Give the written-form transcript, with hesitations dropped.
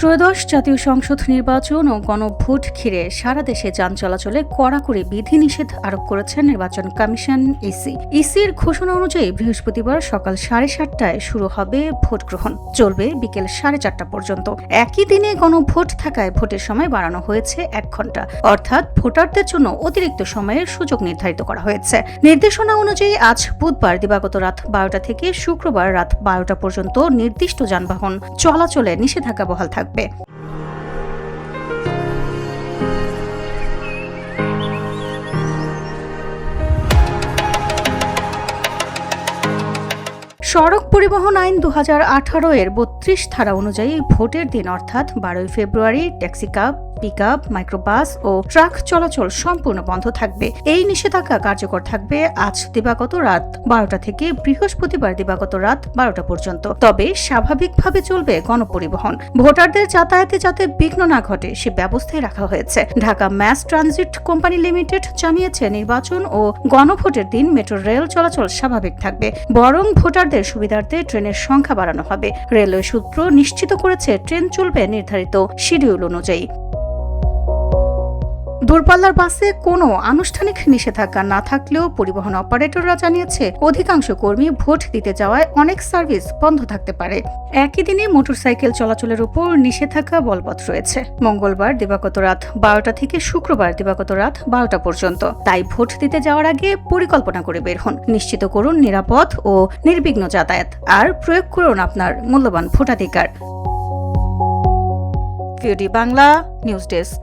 ত্রয়োদশ জাতীয় সংসদ নির্বাচন ও গণভোট ঘিরে সারা দেশে যান চলাচলে কড়াকড়ি বিধিনিষেধ আরোপ করেছে নির্বাচন কমিশন ইসির ঘোষণা অনুযায়ী বৃহস্পতিবার সকাল 7:30টায় শুরু হবে ভোট গ্রহণ, চলবে বিকেল 4:30টা পর্যন্ত। একই দিনে গণভোট থাকায় ভোটের সময় বাড়ানো হয়েছে 1 ঘণ্টা, অর্থাৎ ভোটারদের জন্য অতিরিক্ত সময়ের সুযোগ নির্ধারিত করা হয়েছে। নির্দেশনা অনুযায়ী আজ বুধবার দিবাগত রাত 12টা থেকে শুক্রবার রাত 12টা পর্যন্ত নির্দিষ্ট যানবাহন চলাচলে নিষেধাজ্ঞা বহাল থাকবে। সড়ক পরিবহন আইন 2018 এর 32 ধারা অনুযায়ী ভোটের দিন অর্থাৎ 12 ফেব্রুয়ারি ট্যাক্সিক্যাব, পিকআপ, মাইক্রোবাস ও ট্রাক চলাচল সম্পূর্ণ বন্ধ থাকবে। এই নিষেধাজ্ঞা কার্যকর থাকবে আজ দিবাগত রাত 12টা থেকে বৃহস্পতিবার দিবাগত রাত 12টা পর্যন্ত। তবে স্বাভাবিকভাবে চলবে গণপরিবহন। ভোটারদের যাতায়াতে যাতে বিঘ্ন না ঘটে সে ব্যবস্থাই রাখা হয়েছে। Dhaka mass transit company limited জানিয়েছে, নির্বাচন ও গণভোটের দিন মেট্রো রেল চলাচল স্বাভাবিক থাকবে, বরং ভোটারদের সুবিধার্থে ট্রেনের সংখ্যা বাড়ানো হবে। রেলওয়ে সূত্র নিশ্চিত করেছে, ট্রেন চলবে নির্ধারিত শিডিউল অনুযায়ী। দূরপাল্লার বাসে কোনো আনুষ্ঠানিক নিষেধাজ্ঞা না থাকলেও পরিবহন অপারেটররা জানিয়েছে, অধিকাংশ কর্মী ভোট দিতে যাওয়ায় অনেক সার্ভিস বন্ধ থাকতে পারে। একই দিনে মোটরসাইকেল চলাচলের উপর নিষেধাজ্ঞা বলবৎ রয়েছে মঙ্গলবার দিবাগত রাত 12টা থেকে শুক্রবার দিবাগত রাত 12টা পর্যন্ত। তাই ভোট দিতে যাওয়ার আগে পরিকল্পনা করে বের হন, নিশ্চিত করুন নিরাপদ ও নির্বিঘ্ন যাতায়াত, আর প্রয়োগ করুন আপনার মূল্যবান ভোটাধিকার। VOD Bangla news desk.